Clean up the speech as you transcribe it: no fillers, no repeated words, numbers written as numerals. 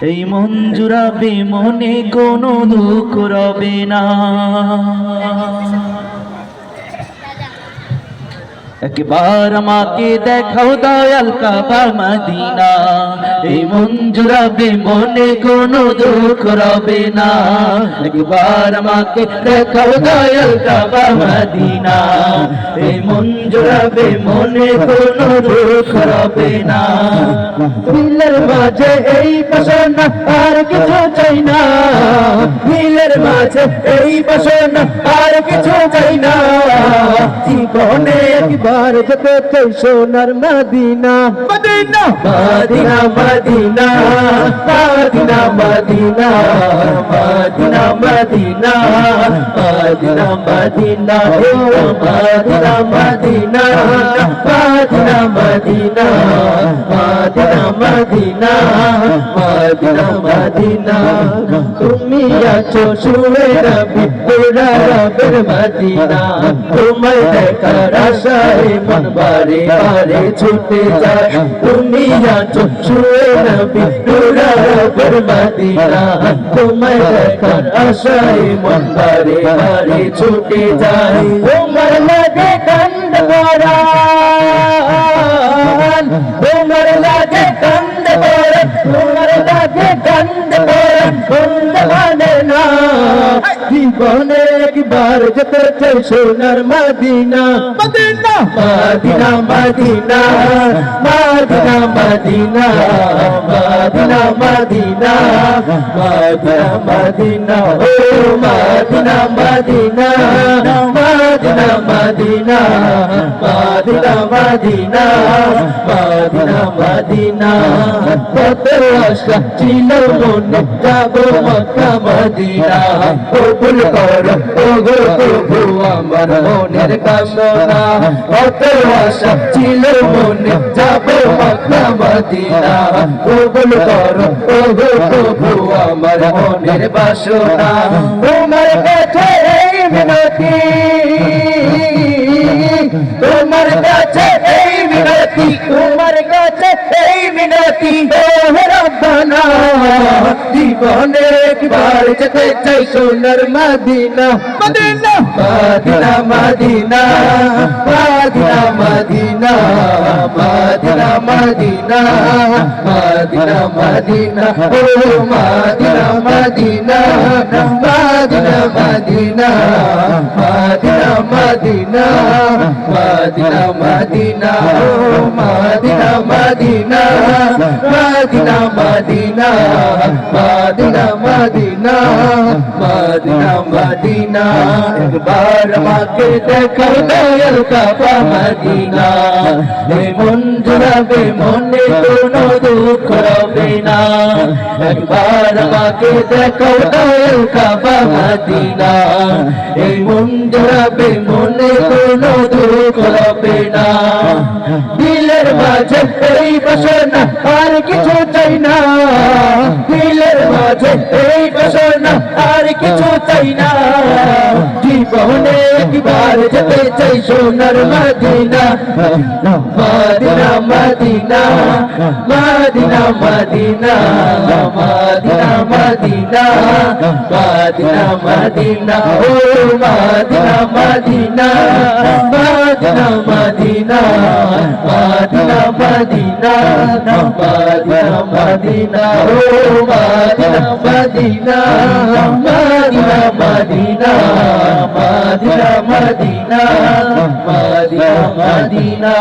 এই মন জুড়াবে মনে কোনো দুঃখ রবে না। একবার আমাকে দেখাও দয়াল কাবা মদিনা, এই মন জুড়াবে মনে কোনো দুঃখ রবে না। একবার আমাকে দেখাও দয়াল কাবা মদিনা, এই মন জুড়াবে মনে কোনো দুঃখ রবে না। দিলের মাঝে এই বাসনা আর কিছু চাই না, দিলের মাঝে এই বাসনা আর কিছু চাই না। জীবনে একবার যেতে চাই সোনার Medina, Medina Medina Medina Medina Medina Medina Medina Medina Medina Medina Medina Medina Medina Medina Medina Medina Medina. তুমি আছো শুয়ে রবি পুরা রবের মদিনা, তোমায় দেখার আশায় মন বারে বারে ছুটে যায়। তুমি আছো শুয়ে রবি পুরা রবের মদিনা, তোমায় দেখার আশায় মন বারে বারে ছুটে যায়। তোমার লাগে কান্দ পরাণ, তোমার লাগে কান্দ পরাণ, তোমার লাগে কান্দ পরাণ, কান্দ মানে না। জীবনে একবার যেতে চাই সোনার Medina, Medina Medina Medina Medina Medina Medina Medina Medina মদিনা ও মদিনা Medina Medina Medina Medina Medina Medina মদিনা। কত আশা ছিল মনে যাব মক্কা মদিনা, কবুল করো ওগো প্রভু আমার মনের কামনা। কত আশা ছিল মনে যাব মক্কা মদিনা, কবুল করো ওগো প্রভু আমার মনের বাসনা। তোমার কাছে এই মিনতি, তোমার কাছে এই মিনতি, তোমার কাছে এই মিনতি ও রব্বানা। জীবনে একবার যেতে চাই সোনার Medina, Medina Medina Medina Medina Medina Medina Medina Medina মদিনা ও মদিনা Medina Medina Medina Medina Medina Medina মদিনা ও মদিনা Medina Medina Medina Medina Medina Medina মদিনা। একবার আমাকে দেখাও দয়াল কাবা মদিনা, এই মন জুড়াবে মনে কোনো দুঃখ রবে না। একবার আমাকে দেখাও দয়াল কাবা মদিনা, এই মন জুড়াবে মনে কোনো দুঃখ রবে না। দিলের মাঝে এই বাসনা আর কিছু চাই না, দিলের মাঝে এই বাসনা আর কিছু চাই না। জীবনে একবার যেতে চাই সোনার Medina, Medina Medina Medina Medina Medina Medina Medina মদিনা ও মদিনা Medina Medina Medina Medina Medina Medina মদিনা ও মদিনা Medina Medina Medina Medina Medina Medina Medina.